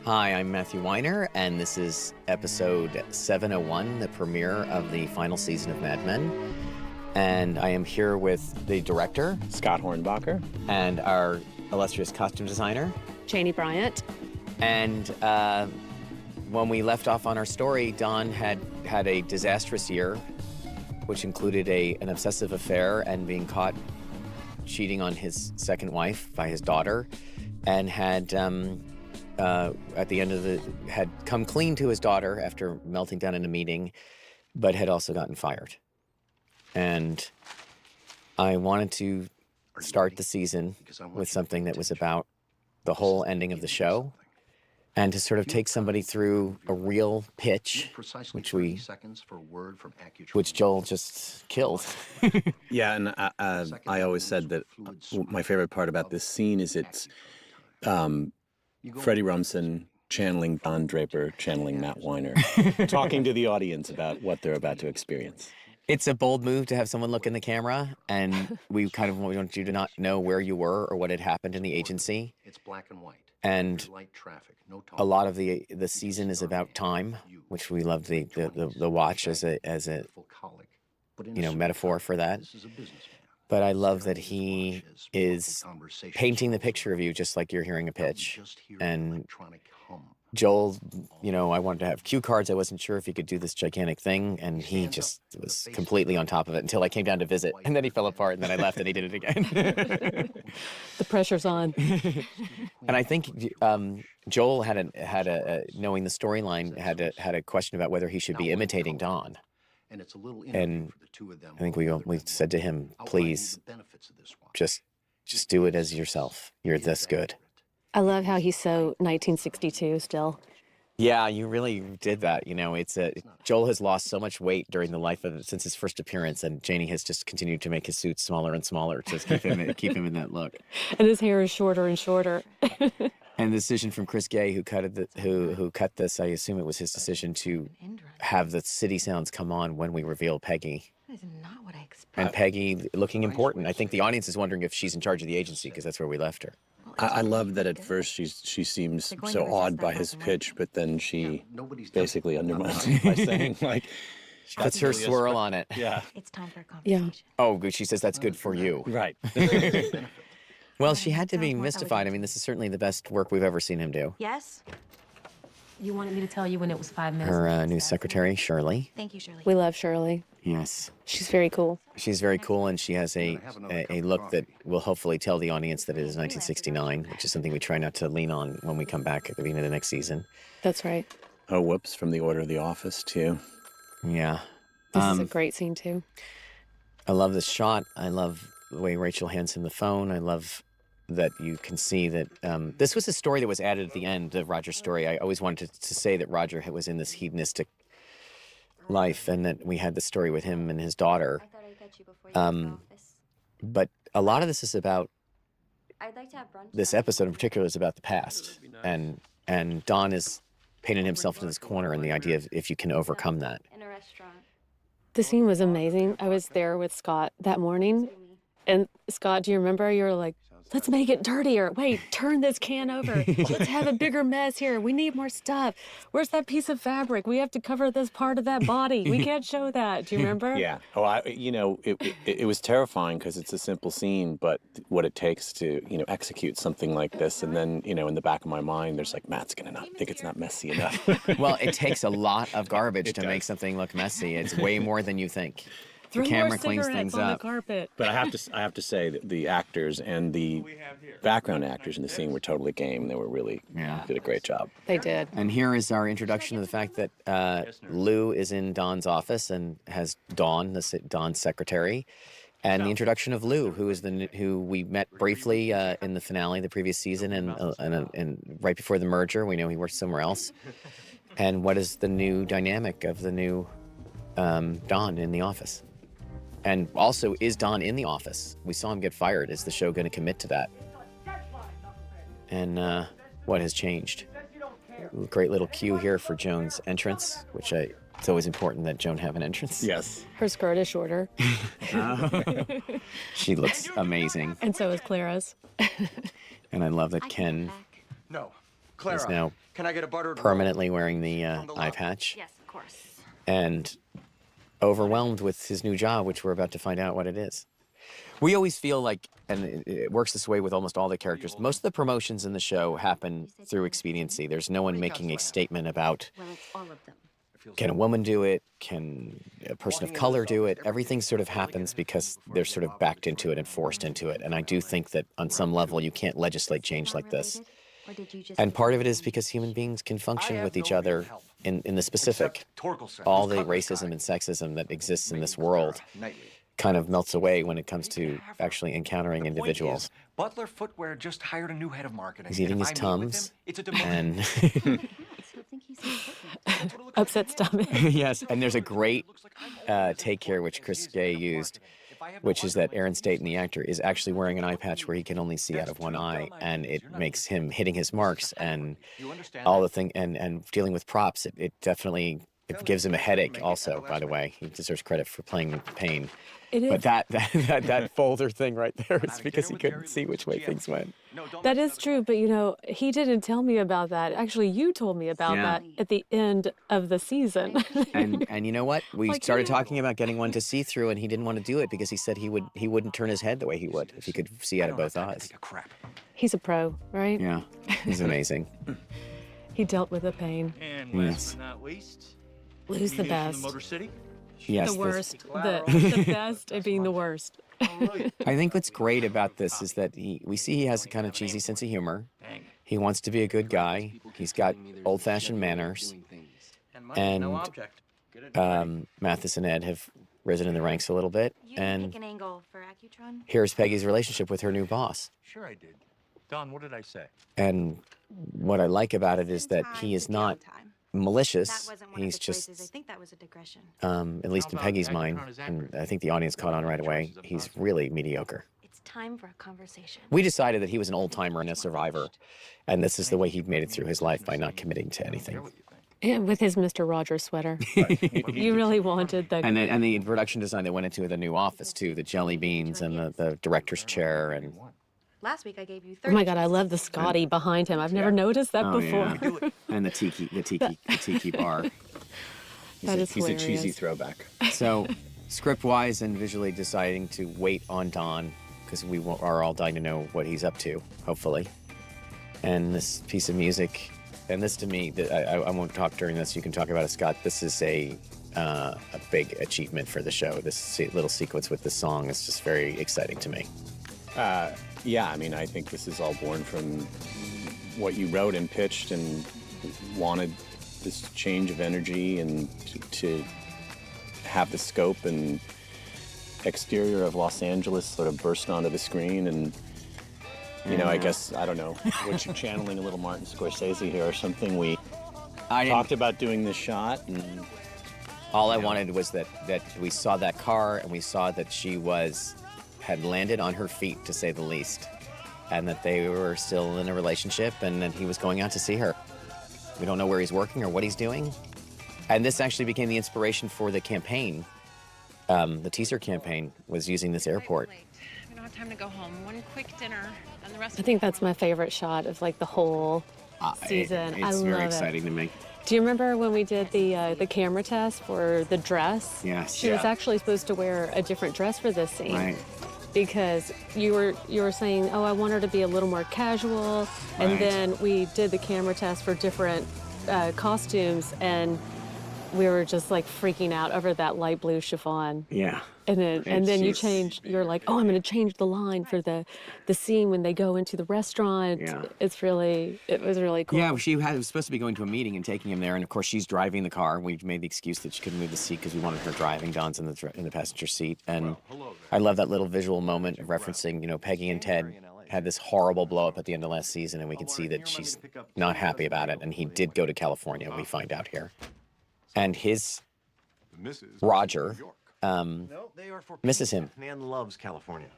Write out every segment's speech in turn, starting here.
Hi, I'm Matthew Weiner, and this is episode 701, the premiere of the final season of Mad Men. And I am here with the director, Scott Hornbacher, and our illustrious costume designer, Janie Bryant. And when we left off on our story, Don had a disastrous year, which included an obsessive affair and being caught cheating on his second wife by his daughter, and had at the end of had come clean to his daughter after melting down in a meeting, but had also gotten fired. And I wanted to start the season with something that was about the whole ending of the show, and to sort of take somebody through a real pitch, which Joel just killed. Yeah, and I always said that my favorite part about this scene is it's Freddie Rumsen channeling Don Draper, channeling Matt Weiner, talking to the audience about what they're about to experience. It's a bold move to have someone look in the camera, and we want you to not know where you were or what had happened in the agency. It's black and white. And a lot of the season is about time, which we love the watch as a metaphor for that. But I love that he is painting the picture of you just like you're hearing a pitch. And Joel, I wanted to have cue cards. I wasn't sure if he could do this gigantic thing, and he just was completely on top of it until I came down to visit. And then he fell apart, and then I left, and he did it again. The pressure's on. And I think Joel had a knowing the storyline, had a question about whether he should be imitating Don. And I think we said to him, please, just do it as yourself. You're this good. I love how he's so 1962 still. Yeah, you really did that. Joel has lost so much weight during the life of it since his first appearance, and Janie has just continued to make his suits smaller and smaller to keep him in that look. And his hair is shorter and shorter. And the decision from Chris Gay, who cut this, I assume it was his decision to have the city sounds come on when we reveal Peggy. That is not what I expected. And Peggy looking important. I think the audience is wondering if she's in charge of the agency, because that's where we left her. I love that at first she seems so awed by his pitch, but then she basically undermines it by saying, That's her swirl on it. Yeah. It's time for a conversation. Yeah. Oh, good. She says that's good for you. Right. Well, she had to be mystified. I mean, this is certainly the best work we've ever seen him do. Yes? You wanted me to tell you when it was 5 minutes. Her new secretary, Shirley. Thank you, Shirley. We love Shirley. Yes. She's very cool. She's very cool, and she has a look that will hopefully tell the audience that it is 1969, which is something we try not to lean on when we come back at the beginning of the next season. That's right. Oh, whoops, from the Order of the Office, too. Yeah. This is a great scene, too. I love this shot. I love the way Rachel hands him the phone. I love that you can see that this was a story that was added at the end of Roger's story. I always wanted to say that Roger was in this hedonistic life, and that we had the story with him and his daughter. But a lot of this is about, this episode in particular is about the past. And Don is painting himself into this corner, and the idea of if you can overcome that. The scene was amazing. I was there with Scott that morning. And Scott, do you remember? You were like, let's make it dirtier. Wait, turn this can over. Let's have a bigger mess here. We need more stuff. Where's that piece of fabric? We have to cover this part of that body. We can't show that. Do you remember? Yeah. Oh, it was terrifying because it's a simple scene, but what it takes to, execute something like this. And then, in the back of my mind, there's like, Matt's going to not think it's not messy enough. Well, it takes a lot of garbage to make something look messy. It's way more than you think. The camera cleans things up. The carpet. But I have to say that the actors and the background actors in the scene were totally game. They were really did a great job. They did. And here is our introduction to the fact that Lou is in Don's office and has Dawn, Don's secretary, and the introduction of Lou, who we met briefly in the finale of the previous season, and right before the merger. We know he worked somewhere else. And what is the new dynamic of the new Don in the office? And also, is Don in the office? We saw him get fired. Is the show going to commit to that? And what has changed? Great little cue here for Joan's entrance, which it's always important that Joan have an entrance. Yes. Her skirt is shorter. She looks amazing. And so is Clara's. And I love that Ken He's now Can I get a buttered permanently wearing the eye patch Yes, of course. and overwhelmed with his new job, which we're about to find out what it is. We always feel like, and it works this way with almost all the characters, most of the promotions in the show happen through expediency. There's no one making a statement about, Well, it's all of them. can a woman do it? Can a person of color do it? Everything sort of happens because they're sort of backed into it and forced into it. And I do think that on some level you can't legislate change like this. And part of it is because human beings can function with each other in the specific. All the racism and sexism that exists in this world kind of melts away when it comes to actually encountering individuals. Butler Footwear just hired a new head of marketing. He's eating his Tums and Upset stomach. yes, and there's a great take here which Chris Gay used, which is that Aaron Staton, the actor, is actually wearing an eye patch where he can only see out of one eye, and it makes him hitting his marks and all the thing and dealing with props. It definitely gives him a headache. Also, by the way, he deserves credit for playing with pain. But that folder thing right there is because he couldn't see which way things went. That is true, but he didn't tell me about that. Actually, you told me about that at the end of the season. And you know what? We started talking about getting one to see through, and he didn't want to do it because he said he wouldn't turn his head the way he would if he could see out of both eyes. He's a pro, right? Yeah, he's amazing. He dealt with the pain. And last but not least, Lou's the best. Motor City. Yes, The worst. The best at being the worst. I think what's great about this is that we see he has a kind of cheesy sense of humor. He wants to be a good guy. He's got old-fashioned manners. And Mathis and Ed have risen in the ranks a little bit. And here's Peggy's relationship with her new boss. Sure I did. Don, what did I say? And what I like about it is that he is not malicious. He's just, I think that was a digression. at least in Peggy's mind, and I think the audience caught on right away, he's really mediocre. It's time for a conversation. We decided that he was an old-timer and a survivor, and this is the way he made it through his life by not committing to anything. Yeah, with his Mr. Rogers sweater. You really wanted the... And the production design that went into the new office, too, the jelly beans and the director's chair and... Last week I gave you Oh 30. my God, I love the Scotty behind him. I've never noticed that before. Yeah. And the tiki bar. That is He's a hilarious. cheesy throwback. So, script-wise and visually deciding to wait on Don, because we are all dying to know what he's up to, hopefully. And this piece of music, and this to me, I won't talk during this, you can talk about it, Scott. This is a big achievement for the show. This little sequence with the song is just very exciting to me. Yeah, I mean, I think this is all born from what you wrote and pitched and wanted this change of energy and to have the scope and exterior of Los Angeles sort of burst onto the screen. And, I guess, I don't know, what you're channeling a little Martin Scorsese here or something. We talked about doing this shot and... All I wanted was that we saw that car and we saw that she had landed on her feet, to say the least, and that they were still in a relationship and that he was going out to see her. We don't know where he's working or what he's doing. And this actually became the inspiration for the campaign. The teaser campaign was using this airport. We don't have time to go home. One quick dinner, and the rest. I think that's my favorite shot of the whole season. It's I very love exciting it. to me. Do you remember when we did the camera test for the dress? Yes. She was actually supposed to wear a different dress for this scene. Right. Because you were saying, oh, I want her to be a little more casual, and Right. then we did the camera test for different costumes, and we were just freaking out over that light blue chiffon. Yeah. And then you changed. You're like, oh, I'm going to change the line for the scene when they go into the restaurant. Yeah. It was really cool. Yeah, she was supposed to be going to a meeting and taking him there, and of course she's driving the car. We made the excuse that she couldn't move the seat because we wanted her driving. Don's in the passenger seat, and I love that little visual moment of referencing, Peggy and Ted had this horrible blow up at the end of last season, and we can see that she's not happy about it. And he did go to California. We find out here, and his Roger misses him. Man loves California.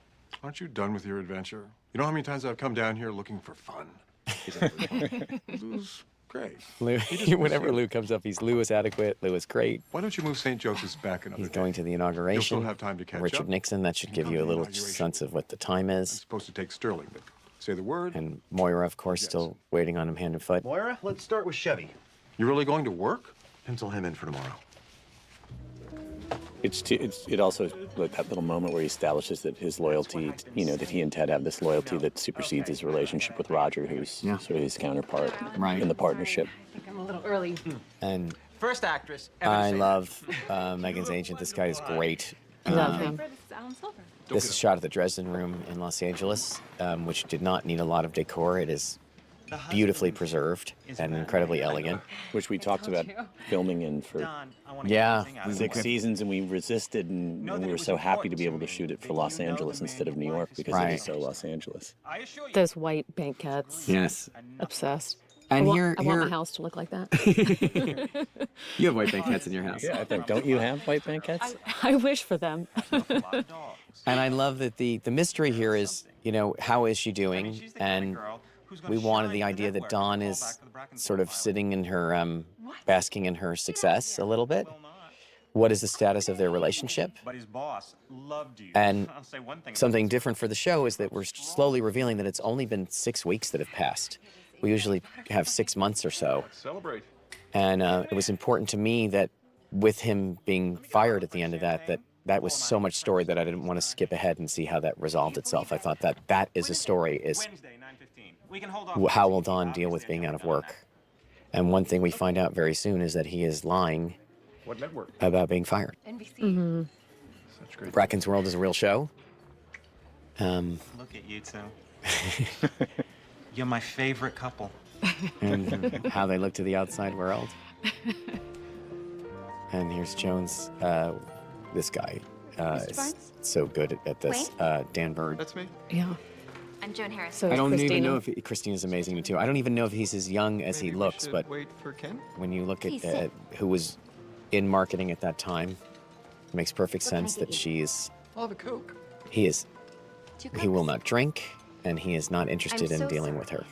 Aren't you done with your adventure? You know how many times I've come down here looking for fun? Lou's great. Whenever Lou comes up, Lou is adequate. Lou is great. Why don't you move St. Joseph's back another He's day? going to the inauguration. You'll still have time to catch Richard up. Nixon. That should give you a little sense of what the time I'm is. supposed to take Sterling, but Say the word. And Moira, of course, still waiting on him hand and foot. Moira, let's start with Chevy. You really going to work? Pencil him in for tomorrow. It also, like that little moment where he establishes that his loyalty, you know, that he and Ted have this loyalty that supersedes his relationship with Roger, who's sort of his counterpart in the partnership. I think I'm a little early. And First actress. I love Megan's agent. This guy is great. I love him. This is shot at the Dresden Room in Los Angeles, which did not need a lot of decor. It is beautifully preserved and incredibly elegant. Which we talked about filming in for Yeah. 6 seasons, and we resisted, and we were so happy to be able to shoot it for Los Angeles instead of New York because it is so Los Angeles. Those white banquettes. Yes. Obsessed. And I want my house to look like that. You have white banquettes in your house. Yeah, I think. Don't you have white banquettes? I wish for them. And I love that the mystery here is, you know, how is she doing? And we wanted the idea that Dawn is sort of sitting in her, basking in her success a little bit. What is the status of their relationship? And something different for the show is that we're slowly revealing that it's only been 6 weeks that have passed. We usually have 6 months or so. Celebrate. And it was important to me that with him being fired at the end of that was so much story that I didn't want to skip ahead and see how that resolved itself. I thought that is a story, is how will Don deal with being out of work? And one thing we find out very soon is that he is lying What network? about being fired. Mm-hmm. Such great. Bracken's World is a real show. Look at you two. You're my favorite couple. And how they look to the outside world. And here's Joan's, this guy is so good at this, Dan Bird. That's me. Yeah. I'm Joan Harris. So I don't Christina. even know if Christina's amazing too. I don't even know if he's as young as he Maybe we looks, should but wait for Ken. when you look Please at sit. who was in marketing at that time, it makes perfect What can I sense get that you? she's, I'll have a Coke. he is, 2 he will cups? not drink, and he is not interested in so dealing sorry. with her.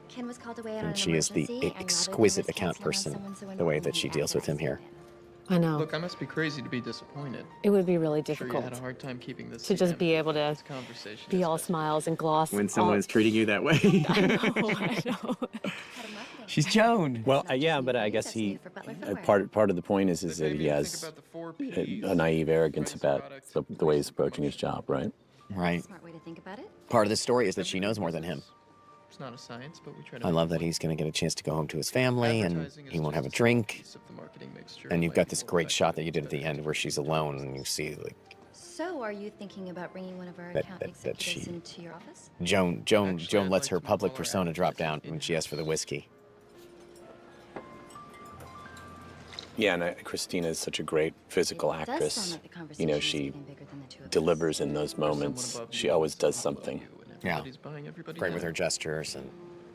Ken was called away on And an she is the emergency, and rather than exquisite risk account canceling on person, someone so the way that important, she we deals with him here. I know. Look, I must be crazy to be disappointed. It would be really I'm sure you difficult had a hard time keeping this to just secret. be able to This conversation be is all special. smiles and gloss. When someone all- is treating you that way. I know, I know. She's Joan. Well, yeah, but I guess he, part of the point is that he has a naive arrogance about the way he's approaching his job, right? Right. Smart way to think about it. Part of the story is that she knows more than him. It's not a science, but we try to I make love it that work. he's going to get a chance to go home to his family, and Advertising is he won't have a just a small drink. piece of the marketing mixture And you've like got this people great back shot to that you did at the end where she's alone, and you see like So, are you thinking about bringing one of our That- account that executives she- into your office? Joan Actually, I'd lets like her some public color persona drop actors down in when she asks for the whiskey. Yeah, and Christina is such a great physical It does actress. sound like the You conversation know, is she getting bigger than the two of us. delivers in those Someone moments. above She you always is does someone above something. you, and Yeah. everybody's buying everybody Great with down. her gestures, and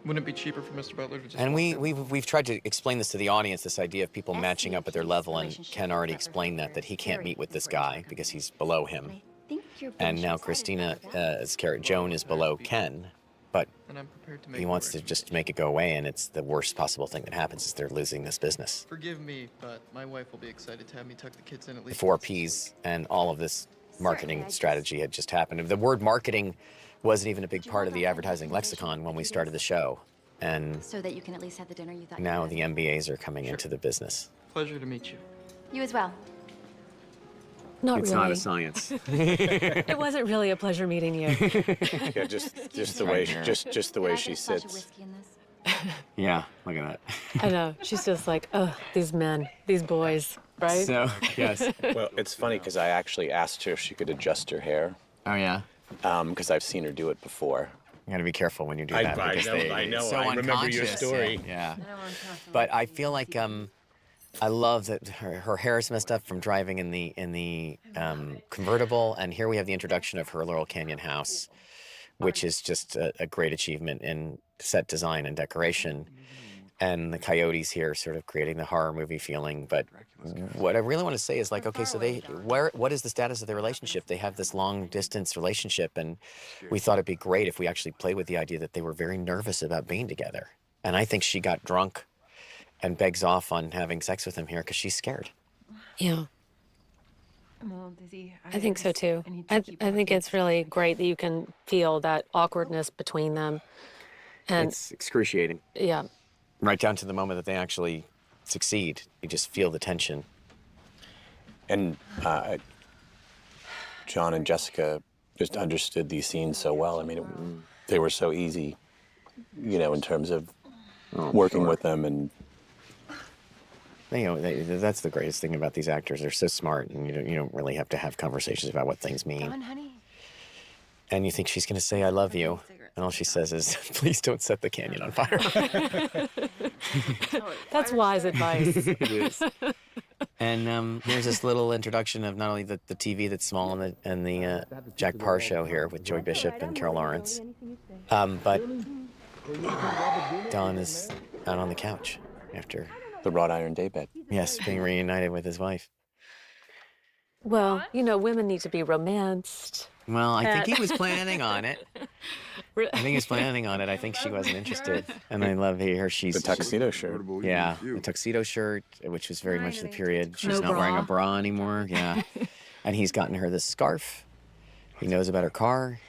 Wouldn't it be cheaper for Mr. Butler to just and walk in? we've tried to explain this to the audience, this idea of people matching up at their SCP's level, and relationship Ken with already Butler explained that he can't very meet with this important for guy our because company. he's below And him. I think you're And being now short-sighted Christina, about that. as Carrot Joan, is below Ken, but And I'm prepared to make he a wants to just make it go away, and it's the worst possible thing that happens is they're losing this business. Forgive me, but my wife will be excited to have me tuck the kids in at The least. 4Ps and all of this marketing Certainly, I just- strategy had just happened. The word marketing wasn't even a big part of the advertising lexicon when we started the show. And So that you can at least have the dinner you thought now you the MBAs are coming into the business. Pleasure to meet you. You as well. Not It's really. not a science. It wasn't really a pleasure meeting you. Yeah, just the way just the way Could I she get a splash of sits. whiskey in this? Yeah, look at that. I know. She's just like, oh, these men, these boys, right? So, yes. Well, it's funny because I actually asked her if she could adjust her hair Oh, yeah. because I've seen her do it before. You gotta be careful when you do I- that. I because know, they, I know. it's so I remember your unconscious. story. Yeah. But I feel like I love that her hair is messed up from driving in the convertible, and here we have the introduction of her Laurel Canyon house, which is just a great achievement in set design and decoration. And the coyotes here sort of creating the horror movie feeling. But what I really want to say is like, okay, so what is the status of their relationship? They have this long distance relationship, and we thought it'd be great if we actually played with the idea that they were very nervous about being together. And I think she got drunk and begs off on having sex with him here because she's scared. Yeah. I'm a little dizzy. I think so too. need to I keep think it's really great that you can feel that awkwardness between them. And It's excruciating. yeah, Right down to the moment that they actually succeed. You just feel the tension. And John and Jessica just understood these scenes so well. I mean, they were so easy, in terms of working with them. And That's the greatest thing about these actors. They're so smart, and you don't really have to have conversations about what things mean. Dawn, honey. And you think she's going to say, I love you. And all she says is, please don't set the canyon on fire. that's wise advice. It is. And there's this little introduction of not only the TV that's small and the Jack Parr show here with Joy Bishop and Carol Lawrence, but Don is out on the couch after, the wrought iron daybed. yes, being reunited with his wife. Well, women need to be romanced. Well, I think he was planning on it. I think he was planning on it. I think she wasn't interested. And I love here she's... The tuxedo shirt. Yeah, the tuxedo shirt, which was very much the period. She's No not wearing a bra. bra anymore. Yeah. And he's gotten her this scarf. He knows about her car.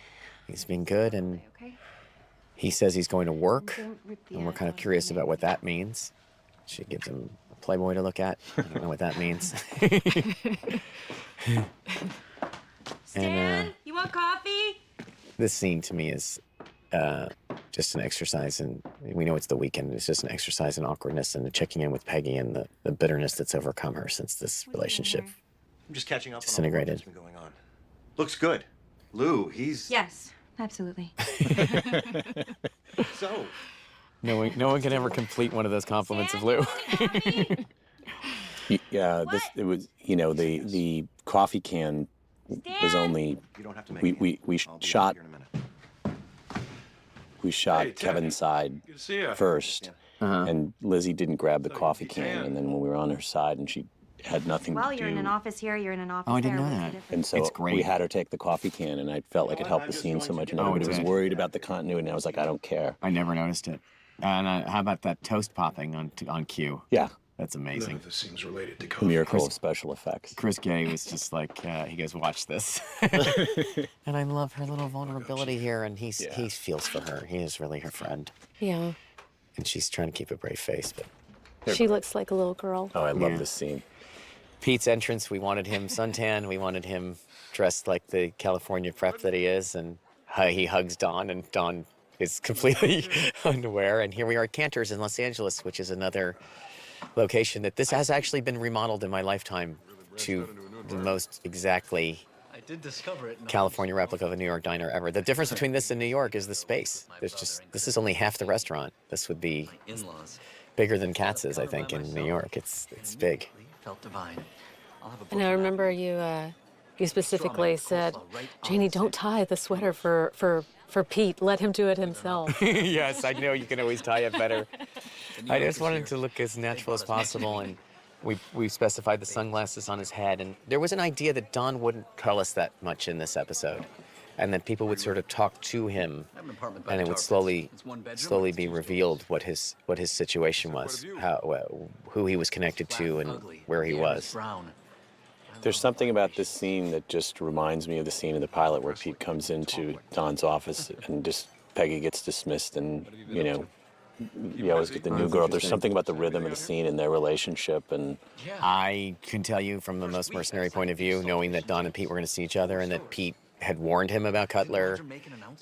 He's been good. And Okay. he says he's going to work. And we're kind of curious about what that means. She gives him a Playboy to look at. I don't know what that means. And you want coffee? this scene to me is just an exercise in, we know it's the weekend, it's just an exercise in awkwardness and checking in with Peggy and the bitterness that's overcome her since this relationship. I'm just catching up Disintegrated. on all that's been going on. Looks good. Lou, he's... Yes, absolutely. So, No one can ever complete one of those compliments of Lou. Yeah, it was, the coffee can was only, you don't have to make we I'll be shot, here in a minute. we shot Hey, Ted. Kevin's side Good to see you. first, Uh-huh. and Lizzie didn't grab the coffee can, and then when we were on her side and she had nothing Well, to you're in do. an office here, you're in an office Oh, I didn't there. know What's the that. difference? And so It's great. we had her take the coffee can, and I felt like it helped the scene so much, and everybody was did. worried about the continuity, and I was like, I don't care. I never noticed it. And how about that toast popping on cue? Yeah, That's amazing. This seems related to the coffee. miracle of special effects. Chris Gay was just like, he goes, watch this. And I love her little vulnerability here, and he feels for her. He is really her friend. Yeah. And she's trying to keep a brave face, but She looks like a little girl. Oh, I love Yeah. this scene. Pete's entrance, we wanted him suntan. We wanted him dressed like the California prep that he is. And he hugs Dawn, and Dawn is completely unaware. And here we are at Cantor's in Los Angeles, which is another location that this has actually been remodeled in my lifetime to the most exactly I did discover it. California replica of a New York diner ever. The difference between this and New York is the space. This is only half the restaurant. This would be In-laws. bigger than Katz's, I think, in New York. It's big. Felt divine. I'll have a And I remember you specifically said, Janie, don't tie the sweater for Pete. Let him do it himself. Yes, I know you can always tie it better. I just wanted to look as natural as possible, and we specified the sunglasses on his head. And there was an idea that Don wouldn't tell us that much in this episode, and that people would sort of talk to him, and it would slowly be revealed what his situation was, who he was connected to, and where he was. There's something about this scene that just reminds me of the scene in the pilot where Pete comes into Don's office and just Peggy gets dismissed, and you always get the new girl. There's something about the rhythm of the scene and their relationship, and I can tell you from the most mercenary point of view, knowing that Don and Pete were going to see each other, and that Pete had warned him about Cutler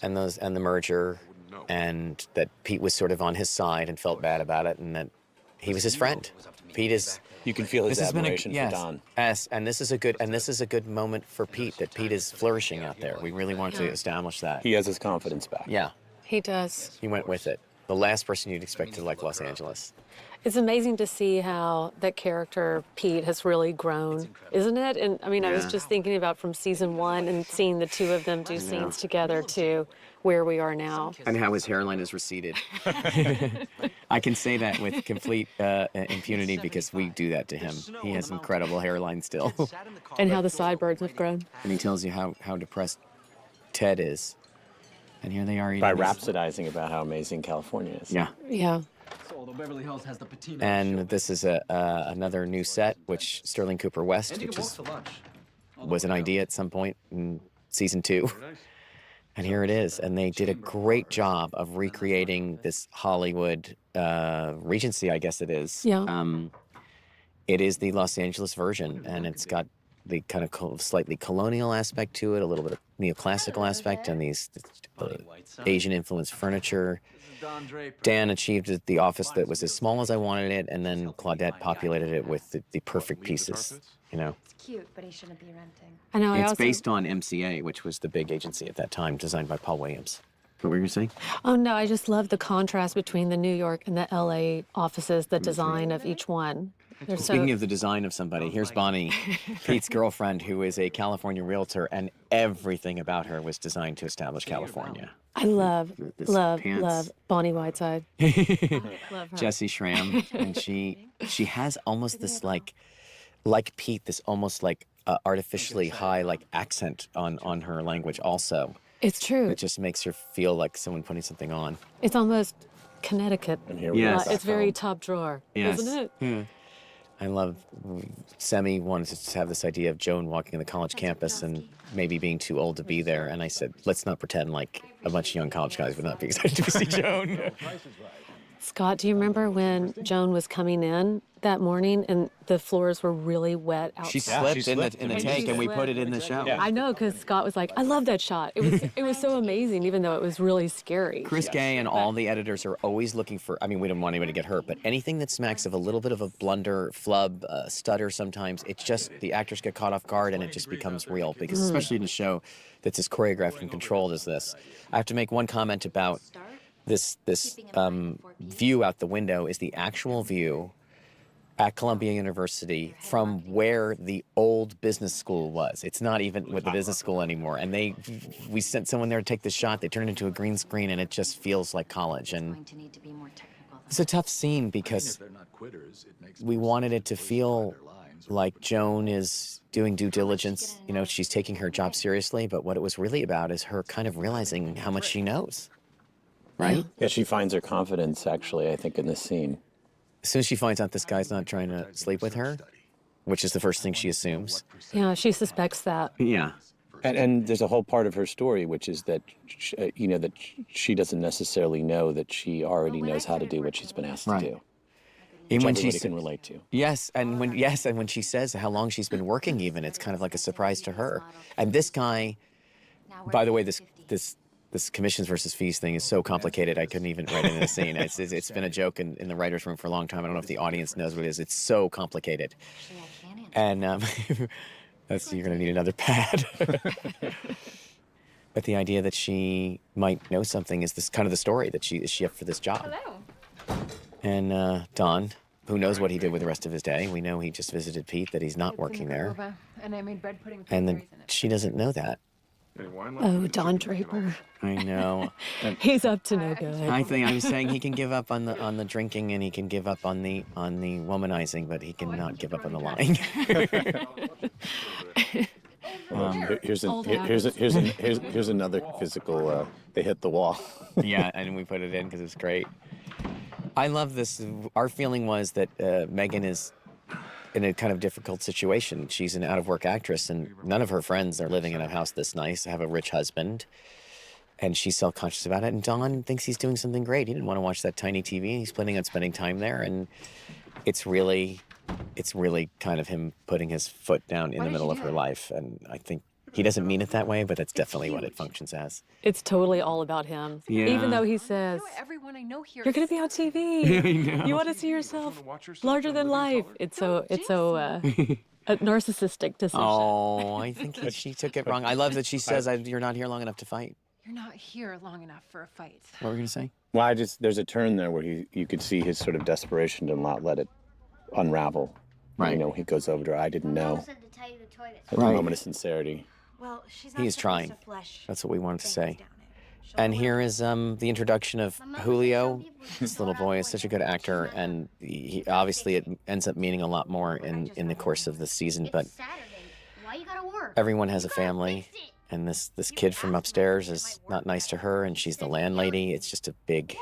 and the merger, and that Pete was sort of on his side and felt bad about it, and that he was his friend. Pete is. you can feel his This has been admiration for Don. Yes, and this is a good moment for Pete. That Pete is flourishing out there. We really want to establish that. He has his confidence back. Yeah, He does. he went with it. The last person you'd expect to like Los Angeles. It's amazing to see how that character, Pete, has really grown, isn't it? And I mean, I was just thinking about from season 1 and seeing the two of them do scenes together to where we are now. And how his hairline is receded. I can say that with complete impunity because we do that to him. He has incredible hairline still. And how the sideburns have grown. And he tells you how depressed Ted is. And here they are eating By this- rhapsodizing about how amazing California is. Yeah. Yeah. Beverly Hills has the patina. And this is another new set, which Sterling Cooper West, which is was an idea at some point in season 2. And here it is. And they did a great job of recreating this Hollywood Regency, I guess it is. Yeah. It is the Los Angeles version, and it's got the kind of slightly colonial aspect to it, a little bit of neoclassical aspect, and these Asian-influenced furniture. Dan achieved the office that was as small as I wanted it, and then Claudette populated it with the perfect pieces, you know. It's cute, but he shouldn't be renting. I know. It's based on MCA, which was the big agency at that time, designed by Paul Williams. What were you saying? Oh, no, I just love the contrast between the New York and the LA offices, the design of each one. They're Speaking of the design of somebody, here's Bonnie, Pete's girlfriend, who is a California realtor, and everything about her was designed to establish California. I love pants. Bonnie Whiteside. Love her. Jessie Schramm, and she has almost this like Pete, this almost like artificially high like accent on her language also. It's true. It just makes her feel like someone putting something on. It's almost Connecticut. And here we Yes. are. It's very top drawer, Yes. isn't it? Yeah. I love, Semi wanted to have this idea of Joan walking on the college campus and maybe being too old to be there. And I said, let's not pretend like a bunch of young college guys would not be excited to see Joan. Scott, do you remember when Joan was coming in that morning and the floors were really wet outside? She slipped in the And tank, she and we slipped. put it in the show. I know, because Scott was like, I love that shot. It was so amazing, even though it was really scary. Chris Gay and all the editors are always looking for, I mean, we don't want anybody to get hurt, but anything that smacks of a little bit of a blunder, flub, stutter sometimes, it's just, the actors get caught off guard and it just becomes real, because especially in a show that's as choreographed and controlled as this. I have to make one comment about this view out the window is the actual view at Columbia University from where the old business school was. It's not even with the business school anymore. And we sent someone there to take the shot. They turned it into a green screen, and it just feels like college. And it's a tough scene because we wanted it to feel like Joan is doing due diligence. You know, she's taking her job seriously, but what it was really about is her kind of realizing how much she knows. Right? Yeah, she finds her confidence, actually, I think, in this scene. As soon as she finds out this guy's not trying to sleep with her, which is the first thing she assumes. Yeah, she suspects that. Yeah. And there's a whole part of her story, which is that, that she doesn't necessarily know that she already knows how to do what she's been asked to do. Even when everybody she can relate to. Yes, and when she says how long she's been working, even it's kind of like a surprise to her. And this guy, by the way, this commissions versus fees thing is so complicated, I couldn't even write it in a scene. It's been a joke in the writer's room for a long time. I don't know if the audience knows what it is. It's so complicated. And you're going to need another pad. But the idea that she might know something is this kind of the story, that is she up for this job? Hello. And Don, who knows what he did with the rest of his day. We know he just visited Pete, that he's not working there. And I made bread pudding. And then she doesn't know that. Oh, Don Draper. I know. He's up to no good. I was saying he can give up on the drinking and he can give up on the womanizing, but he cannot give up on the lying. Here's another physical. They hit the wall. Yeah, and we put it in because it's great. I love this. Our feeling was that Megan is in a kind of difficult situation. She's an out-of-work actress, and none of her friends are living in a house this nice, have a rich husband, and she's self-conscious about it. And Don thinks he's doing something great. He didn't want to watch that tiny TV, and he's planning on spending time there. And it's really kind of him putting his foot down in the middle of her life. And I think he doesn't mean it that way, but that's definitely what it functions as. It's totally all about him. Yeah. He even though he says, Everyone I know here. you're going to be on TV. I know. You want to see yourself larger than life. It's so a narcissistic decision. Oh, I think she took it wrong. I love that she says, you're not here long enough to fight. You're not here long enough for a fight. What were you going to say? Well, there's a turn there where you could see his sort of desperation to not let it unravel. Right. You know, he goes over to her. I didn't know. At the Right. moment of sincerity. Well, she's He is trying. That's what we wanted to say. And here is the introduction of Julio. This little boy is such a good actor, and he obviously it ends up meaning a lot more in the course of the season. But everyone has a family, and this kid from upstairs is not nice to her, and she's the landlady. It's just a big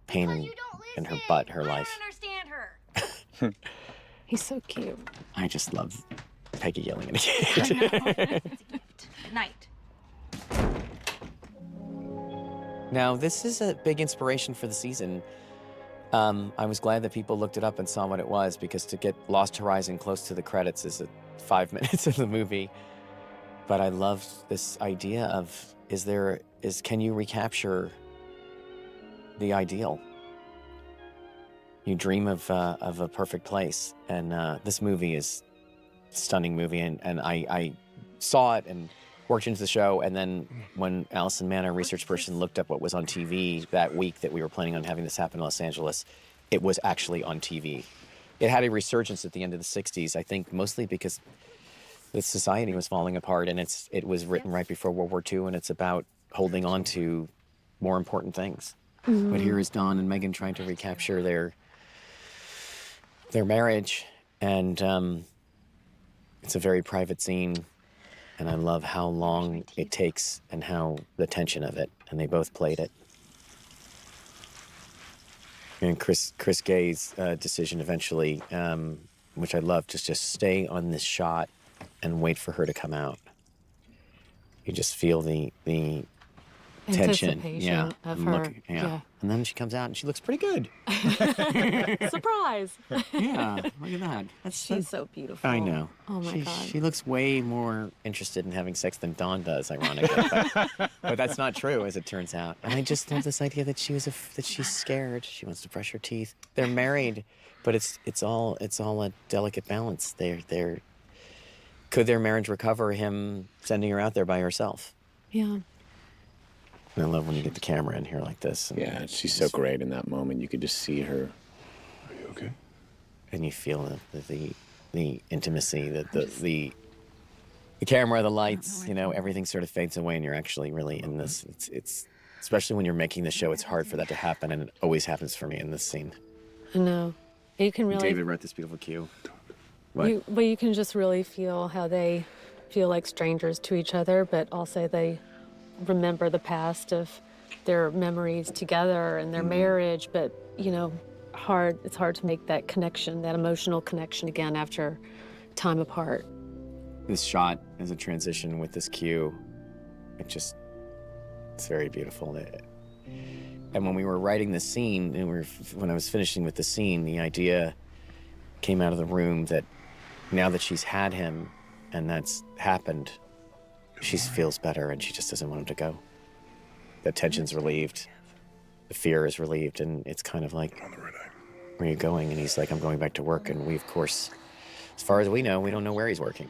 pain in her butt, her life. understand her. He's so cute. I just love Peggy yelling at a kid. Good night. Now, this is a big inspiration for the season. I was glad that people looked it up and saw what it was, because to get Lost Horizon close to the credits is 5 minutes of the movie. But I love this idea of, can you recapture the ideal? You dream of a perfect place, and this movie is a stunning movie, and I saw it and worked into the show, and then when Allison Mann, our research person, looked up what was on TV that week that we were planning on having this happen in Los Angeles, it was actually on TV. It had a resurgence at the end of the 60s, I think mostly because the society was falling apart, and it was written right before World War II, and it's about holding on to more important things. Mm-hmm. But here is Dawn and Megan trying to recapture their marriage, and it's a very private scene, and I love how long it takes and how the tension of it, and they both played it. And Chris Gay's decision eventually, which I love, just stay on this shot and wait for her to come out. You just feel the tension, Anticipation of her. Yeah. And then she comes out and she looks pretty good. Surprise! Yeah, look at that. She's so beautiful. I know. Oh my God. She looks way more interested in having sex than Dawn does, ironically. but that's not true, as it turns out. And I just love this idea that that she's scared. She wants to brush her teeth. They're married, but it's all a delicate balance. Could their marriage recover him sending her out there by herself? Yeah. And I love when you get the camera in here like this. And Yeah, she's so great in that moment. You could just see her. Are you okay? And you feel the intimacy, the camera, the lights, everything sort of fades away, and you're actually really in this. It's especially when you're making the show, it's hard for that to happen, and it always happens for me in this scene. I know. You can really. David wrote this beautiful cue. What? You can just really feel how they feel like strangers to each other, but also they remember the past of their memories together and their marriage, but it's hard to make that connection, that emotional connection again after time apart. This shot as a transition with this cue, it's very beautiful. And when we were writing the scene, and when I was finishing with the scene, the idea came out of the room that now that she's had him and that's happened, she feels better, and she just doesn't want him to go. The tension's relieved, the fear is relieved, and it's kind of like, where are you going? And he's like, I'm going back to work. And we, of course, as far as we know, we don't know where he's working.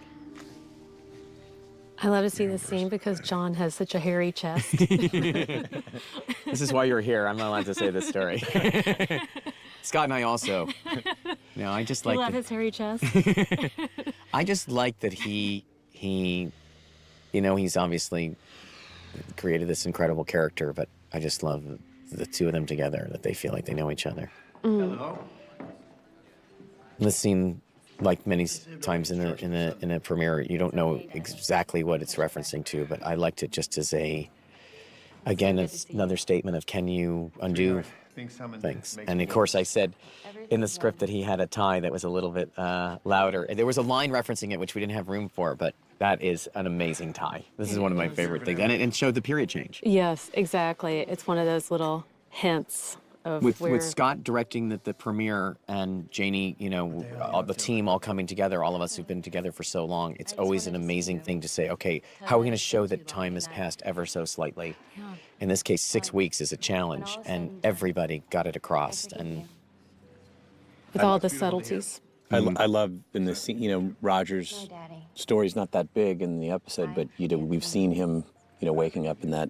I love to see this scene because John has such a hairy chest. This is why you're here. I'm not allowed to say this story. Scott and I also. I just like. You love his hairy chest? I just like that he he's obviously created this incredible character, but I just love the two of them together, that they feel like they know each other. Hello. This scene, like many times in a premiere, you don't know exactly what it's referencing to, but I liked it just as it's another statement of, can you undo things? And of course I said in the script that he had a tie that was a little bit louder. There was a line referencing it, which we didn't have room for, but that is an amazing tie. This is one of my favorite things. And it showed the period change. Yes, exactly. It's one of those little hints of with Scott directing the premiere and Janie, all the team all coming together, all of us who've been together for so long, it's always an amazing thing to say, okay, how are we going to show that time has passed ever so slightly? In this case, 6 weeks is a challenge, and everybody got it across. And with all the subtleties. I love in the scene, Roger's story's not that big in the episode, but we've seen him, waking up in that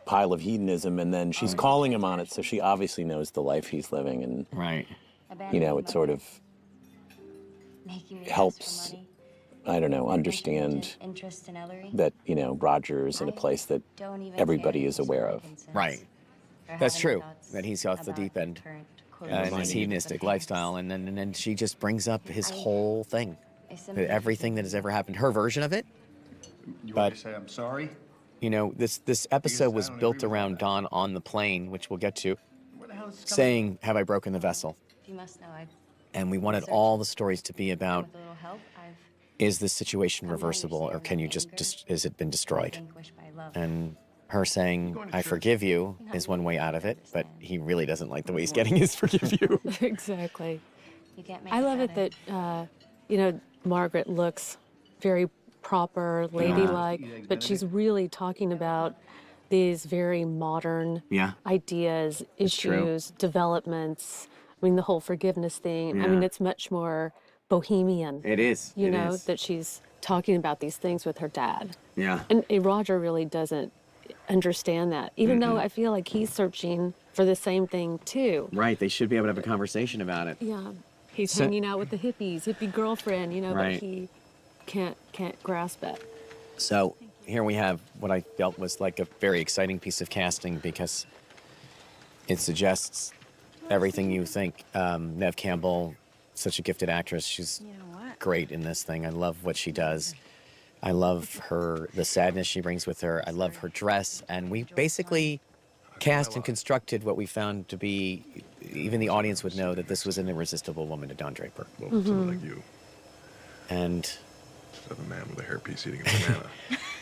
pile of hedonism, and then she's calling him on it, so she obviously knows the life he's living, and it sort of helps, I don't know, understand that Roger is in a place that everybody is aware of. Right. That's true. That he's off the deep end. And his hedonistic lifestyle, and then she just brings up his whole thing, everything that has ever happened, her version of it. You want me to say I'm sorry? This episode was built around Dawn on the plane, which we'll get to, saying, "Have I broken the vessel?" You must know And we wanted all the stories to be about is this situation reversible, or can you just has it been destroyed? And her saying, I forgive you, is one way out of it, but he really doesn't like the way he's getting his forgive you. Exactly. I love it that, you know, Margaret looks very proper, ladylike, but she's really talking about these very modern Yeah. ideas, It's true. issues, developments. I mean, the whole forgiveness thing. I Yeah. mean, it's much more bohemian. It is. You It know, is. that she's talking about these things with her dad. Yeah. And Roger really doesn't understand that, even though I feel like he's searching for the same thing too. Right. They should be able to have a conversation about it. Yeah. He's So- hanging out with the hippies, hippie girlfriend, you know, Right. but he can't grasp it. So here we have what I felt was like a very exciting piece of casting because it suggests everything you think. Nev Campbell, such a gifted actress. She's great in this thing. I love what she does. I love the sadness she brings with her. I love her dress. And we basically cast and constructed what we found to be, even the audience would know that this was an irresistible woman to Don Draper. Well, someone like you. And Instead of a man with a hairpiece eating a banana.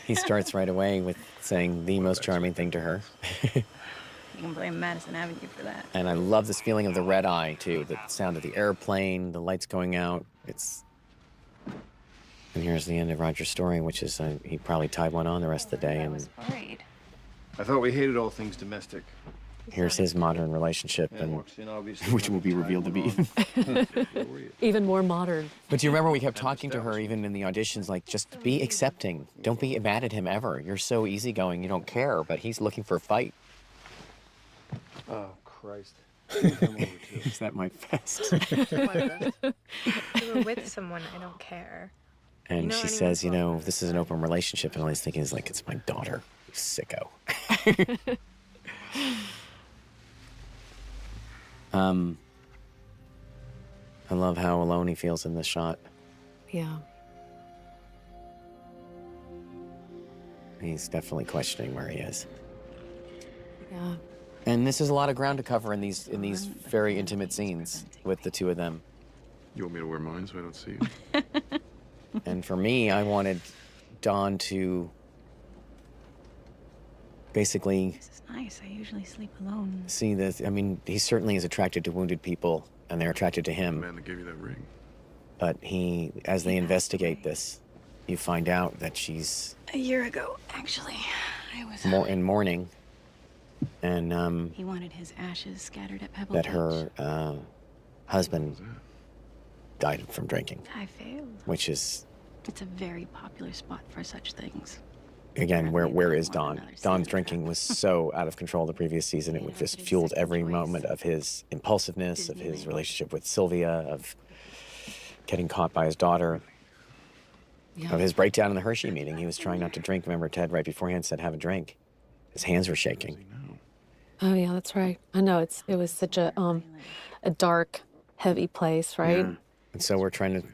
he starts right away with saying the most charming thing to her. You can blame Madison Avenue for that. And I love this feeling of the red eye, too. The sound of the airplane, the lights going out. And here's the end of Roger's story, which is he probably tied one on the rest of the day. And Worried. I thought we hated all things domestic. here's his modern relationship, and which will be revealed to be. Even more modern. But do you remember we kept talking to her even in the auditions, like, just be accepting. Don't be mad at him ever. You're so easygoing, you don't care, but he's looking for a fight. Oh, Christ. Is that my best? You were with someone, I don't care. And she says, you know, this is an open relationship, and all he's thinking is, like, it's my daughter, you sicko. I love how alone he feels in this shot. Yeah. He's definitely questioning where he is. Yeah. And this is a lot of ground to cover in these very intimate scenes with the two of them. You want me to wear mine so I don't see you? And for me, I wanted Don to basically This is nice. I usually sleep alone. see this. I mean, he certainly is attracted to wounded people, and they're attracted to The him. man that gave you that ring. But as they investigate this, you find out that she's A year ago, actually. I was. in mourning, and He wanted his ashes scattered at Pebble that Beach. her husband died from drinking, I failed. which is, It's a very popular spot for such things. again, where is Don? Don's drinking was so out of control the previous season. It just fueled every moment of his impulsiveness, of his relationship with Sylvia, of getting caught by his daughter, Yeah. of his breakdown in the Hershey meeting. He was trying not to drink. Remember, Ted right beforehand said, have a drink. His hands were shaking. Oh yeah, that's right. I know it was such a dark, heavy place, right? Yeah. And so we're trying to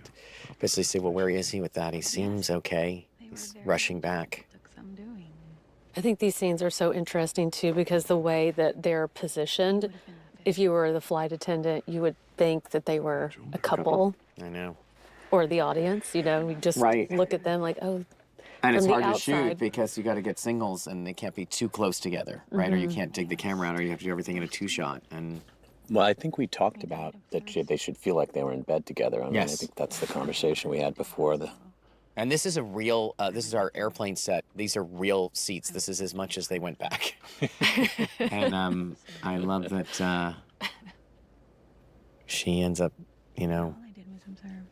basically say, well, where is he with that? He seems okay. He's rushing back. Took some doing. I think these scenes are so interesting too because the way that they're positioned, if you were the flight attendant, you would think that they were a couple I know. or the audience, you know, we just Right. look at them like, oh, And it's from the hard to shoot outside. because you got to get singles and they can't be too close together, right? Or you can't dig the camera out, or you have to do everything in a two-shot. And Well, I think we talked about that they should feel like they were in bed together. I mean, I Yes. think that's the conversation we had before the. and this is a real. This is our airplane set. These are real seats. This is as much as they went back. And I love that she ends up, you know, All I did was observe.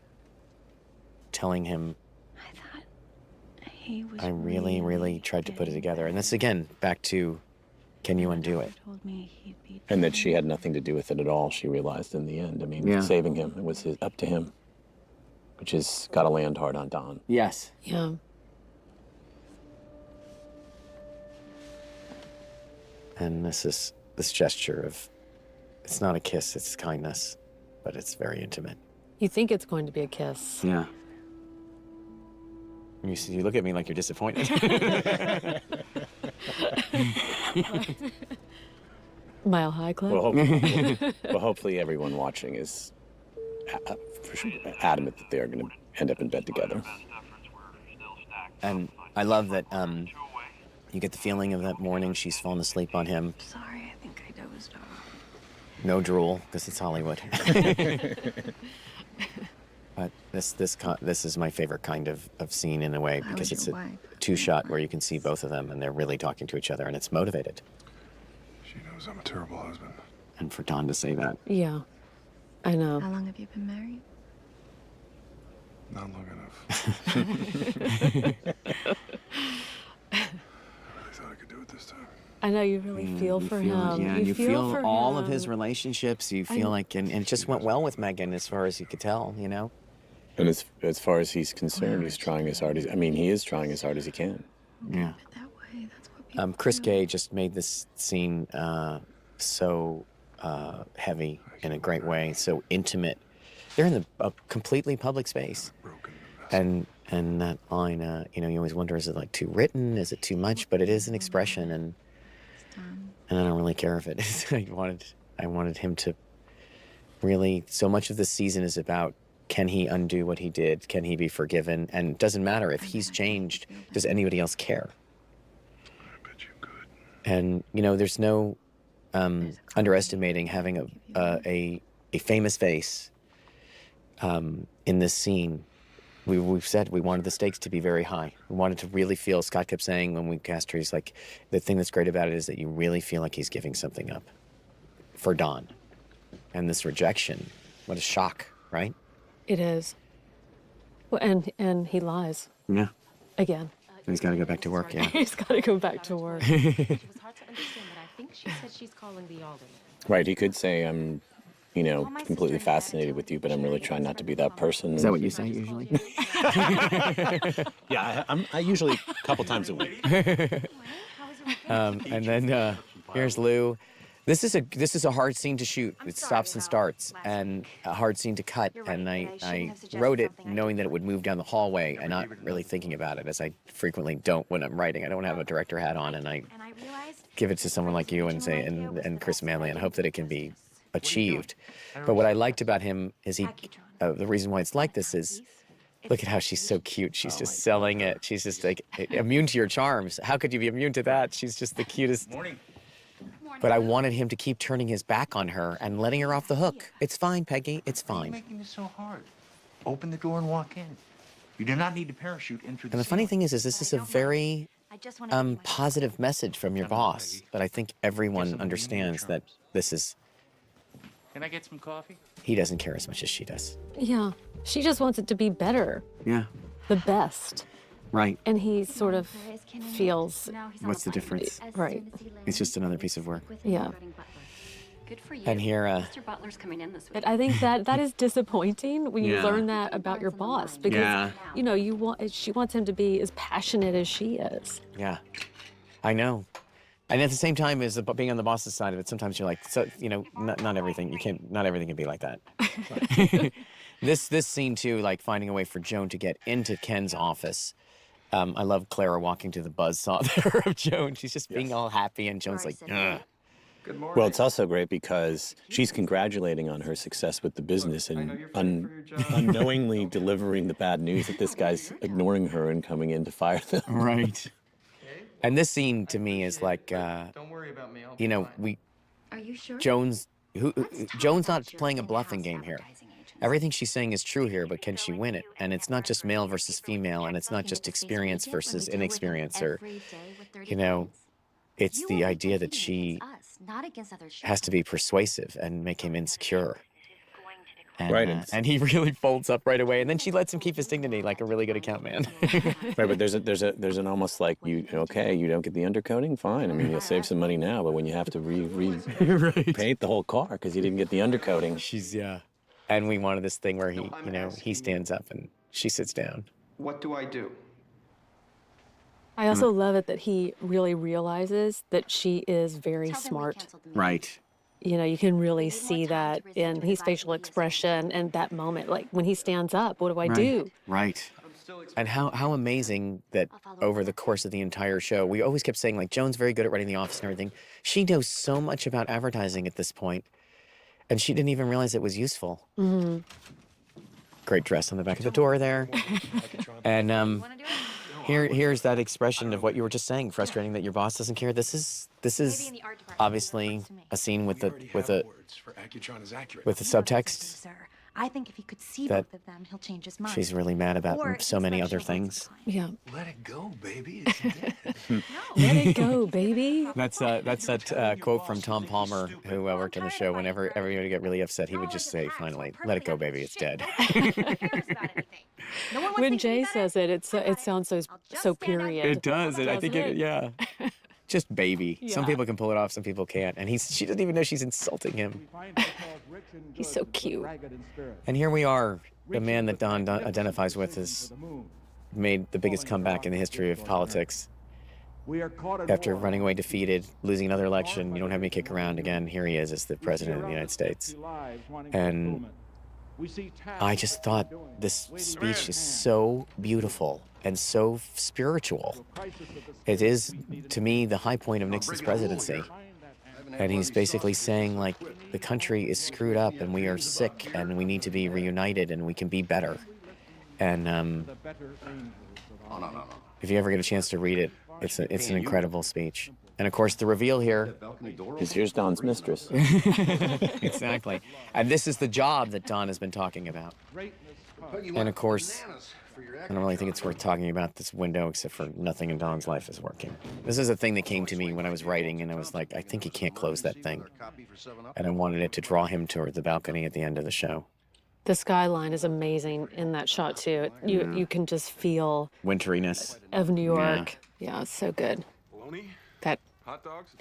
telling him, I thought he was. I really, really tried to put it together. And that's again back to, can you undo it? Told me he'd be. And that she had nothing to do with it at all, she realized in the end. I mean, Yeah. saving him, it was up to him, which has got to land hard on Don. Yes. yeah. And this gesture of, it's not a kiss, it's kindness, but it's very intimate. You think it's going to be a kiss. Yeah. You look at me like you're disappointed. Mile High Club. Well, hopefully everyone watching is adamant that they're going to end up in bed together. And I love that you get the feeling of that morning she's fallen asleep on him. Sorry, I think I dozed off. No drool, because it's Hollywood. But this is my favorite kind of scene in a way, because it's a two-shot where you can see both of them and they're really talking to each other and it's motivated. She knows I'm a terrible husband. And for Don to say that. Yeah, I know. How long have you been married? Not long enough. I really thought I could do it this time. I know you really feel for him. Yeah, you feel for all of him. his relationships. You feel like, and it just went well with Megan as far as you could tell, you know? And as far as he's concerned, he's trying as hard as, I mean, he is trying as hard as he can. Yeah. That way, that's what people Chris Gay just made this scene so heavy in a great way, so intimate. They're in a completely public space. And that line, you know, you always wonder, is it like too written? Is it too much? But it is an expression, and I don't really care if it is. I wanted him to really, so much of this season is about, can he undo what he did? Can he be forgiven? And it doesn't matter if he's changed. Does anybody else care? I bet you could. And, you know, there's no underestimating having a famous face in this scene. We've said we wanted the stakes to be very high. We wanted to really feel, Scott kept saying when we cast her, he's like, the thing that's great about it is that you really feel like he's giving something up for Don. And this rejection, what a shock, right? It is. Well, and he lies. Yeah. Again. He's got to go back to work, yeah. He's got to go back to work. It was hard to understand, but I think she said she's calling the alderman. Right, he could say, I'm, you know, completely fascinated with you, but I'm really trying not to be that person. Is that what you say usually? Yeah, I usually a couple times a week. And then here's Lou. This is a hard scene to shoot. It stops and starts, and a hard scene to cut. And I wrote it knowing that it would move down the hallway and not really thinking about it, as I frequently don't when I'm writing. I don't have a director hat on, and I give it to someone like you and say, and Chris Manley, and hope that it can be achieved. But what I liked about him is the reason why it's like this is, look at how she's so cute. She's just selling it. She's just like immune to your charms. How could you be immune to that? She's just the cutest. Morning. But I wanted him to keep turning his back on her and letting her off the hook. It's fine, Peggy. It's Why are fine. you making this so hard? Open the door and walk in. You do not need to parachute in through the And the funny ceiling. thing is this is a very positive message from your boss. But I think everyone understands that this is, Can I get some coffee? he doesn't care as much as she does. Yeah. She just wants it to be better. Yeah. The best. Right. And he sort of feels, What's the difference? right. It's just another piece of work. Yeah. Good for you. And here, Mr. Butler's coming in this week. But I think that is disappointing when you Yeah. learn that about your boss, because Yeah. you know she wants him to be as passionate as she is. yeah, I know. And at the same time, as being on the boss's side of it, sometimes you're like, so you know, not everything. Not everything can be like that. This scene too, like finding a way for Joan to get into Ken's office. I love Clara walking to the buzzsaw there of Joan. She's just being all happy, and Joan's like, ugh. Good morning. Well, it's also great because she's congratulating on her success with the business and unknowingly delivering the bad news that this guy's ignoring her and coming in to fire them. Right. And this scene to me is like, Don't worry about me. I'll you know, Are you sure? Joan's not playing a bluffing game here. Everything she's saying is true here, but can she win it? And it's not just male versus female, and it's not just experience versus inexperience, or, you know, it's the idea that she has to be persuasive and make him insecure. And, Right, and he really folds up right away, and then she lets him keep his dignity like a really good account man. Right, but there's an almost like, you don't get the undercoating, fine. I mean, you'll save some money now, but when you have to paint the whole car because you didn't get the undercoating. Yeah. And we wanted this thing where he stands up and she sits down. What do I do? I also love it that he really realizes that she is very smart. Right. You know, you can really see that in his facial expression and that moment. Like when he stands up, what do I do? Right. And how amazing that over the course of the entire show, we always kept saying, like, Joan's very good at running the office and everything. She knows so much about advertising at this point, and she didn't even realize it was useful. Mm-hmm. great dress on the back of the door there. And here's that expression of what you were just saying, frustrating that your boss doesn't care. This is obviously a scene with the subtext. I think if he could see that both of them, he'll change his mind. She's really mad about so many other things. Yeah. Let it go, baby. It's dead. Let it go, baby. That's that quote from Tom Palmer, who worked on the show. Whenever everybody got really upset, he would just say, finally, let it go, baby, it's dead. When Jay says it, it sounds so period. It does. I think yeah. Just baby. Yeah. Some people can pull it off, some people can't. And she doesn't even know she's insulting him. He's so cute. And here we are. The man that Don identifies with has made the biggest comeback in the history of politics. After running away defeated, losing another election, you don't have me kick around again. Here he is as the president of the United States. And I just thought this speech is so beautiful and so spiritual. It is, to me, the high point of Nixon's presidency. And he's basically saying, like, the country is screwed up and we are sick and we need to be reunited and we can be better. And if you ever get a chance to read it, it's an incredible speech. And of course, the reveal here is here's Don's mistress. Exactly. And this is the job that Don has been talking about. And of course, I don't really think it's worth talking about this window, except for nothing in Don's life is working. This is a thing that came to me when I was writing, and I was like, I think he can't close that thing. And I wanted it to draw him toward the balcony at the end of the show. The skyline is amazing in that shot, too. You can just feel winteriness of New York. Yeah, it's so good. That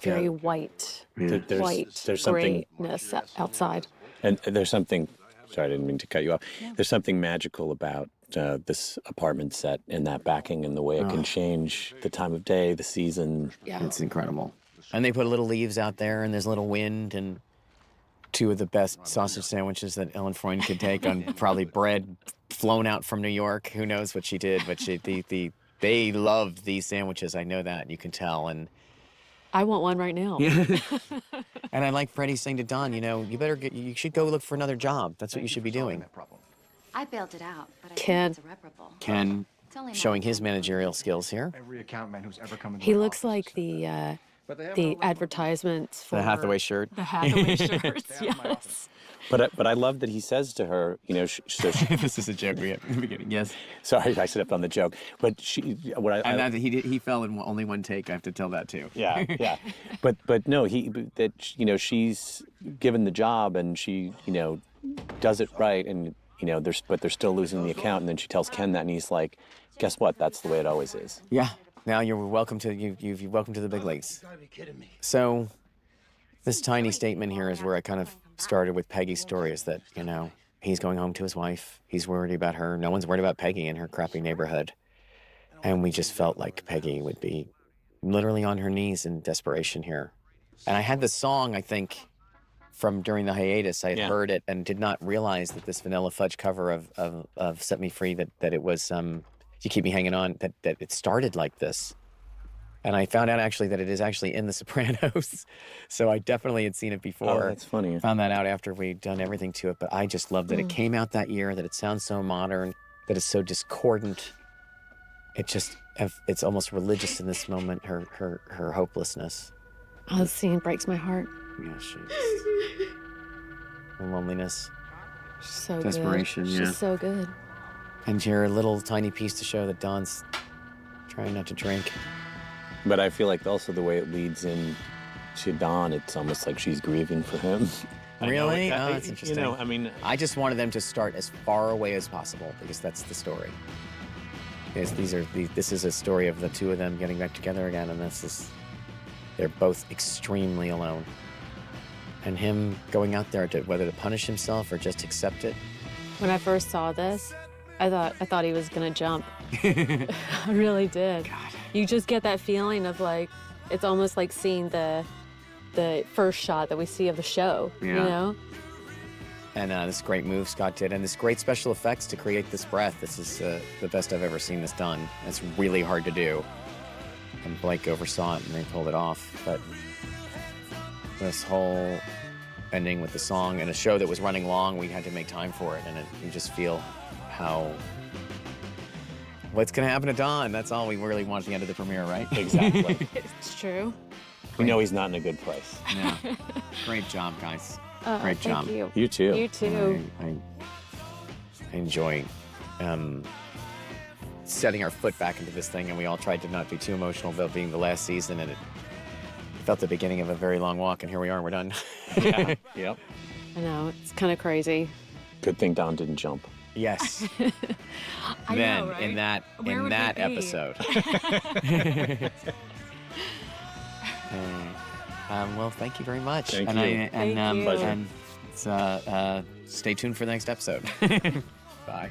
very white, There's something grayness outside. And there's something, sorry, I didn't mean to cut you off. There's something magical about this apartment set and that backing and the way it can change the time of day, the season. Yeah. It's incredible. And they put little leaves out there, and there's a little wind, and two of the best sausage sandwiches that Ellen Freund could take on probably bread flown out from New York. Who knows what she did, but they loved these sandwiches. I know that, you can tell. And I want one right now. And I like Freddie saying to Don, you should go look for another job. That's what you should be doing. I bailed it out, but I Ken. think it's irreparable. Ken showing his managerial skills here. Every account man who's ever come into He my looks office. like the advertisements for The Hathaway shirt. The Hathaway shirts, yes. But I love that he says to her, This is a joke we had in the beginning. Yes. Sorry, I slipped on the joke. But he fell in only one take. I have to tell that too. Yeah. But no, she's given the job and she, does it right, and they're still losing the account, and then she tells Ken that, and he's like, guess what? That's the way it always is. Yeah. Now you're welcome to you're welcome to the big leagues. So this tiny statement here is where I kind of started with Peggy's story, is that, he's going home to his wife. He's worried about her. No one's worried about Peggy in her crappy neighborhood. And we just felt like Peggy would be literally on her knees in desperation here. And I had this song, I think, from during the hiatus. I had heard it and did not realize that this Vanilla Fudge cover of Set Me Free, that it was You Keep Me Hanging On, that it started like this. And I found out actually that it is actually in The Sopranos. So I definitely had seen it before. Oh, that's funny. Found that out after we'd done everything to it. But I just love that it came out that year, that it sounds so modern, that it's so discordant. It's almost religious in this moment, her hopelessness. Oh, the scene breaks my heart. Yeah, the loneliness. So Desperation, good. yeah. She's so good. And you're a little tiny piece to show that Don's trying not to drink. But I feel like also the way it leads in to Don, it's almost like she's grieving for him. Really? Oh, that's interesting. I just wanted them to start as far away as possible, because that's the story. This is a story of the two of them getting back together again, and they're both extremely alone. And him going out there whether to punish himself or just accept it. When I first saw this, I thought he was gonna jump. I really did. God. You just get that feeling of like, it's almost like seeing the first shot that we see of the show, And this great move Scott did, and this great special effects to create this breath. This is the best I've ever seen this done. It's really hard to do. And Blake oversaw it and they pulled it off. But this whole ending with the song, and a show that was running long, we had to make time for it, and you just feel what's going to happen to Don. That's all we really want at the end of the premiere, right? Exactly. It's true. We know he's not in a good place. Yeah. Great job, guys. Great job. Thank you. You too. You too. I enjoy setting our foot back into this thing, and we all tried to not be too emotional about being the last season, and it felt the beginning of a very long walk, and here we are, we're done. Yeah. Yep. I know, it's kind of crazy. Good thing Don didn't jump. Yes. I Then know, right? in that Where would we be? episode. Well, thank you very much. Thank you. Thank you. Pleasure. And stay tuned for the next episode. Bye.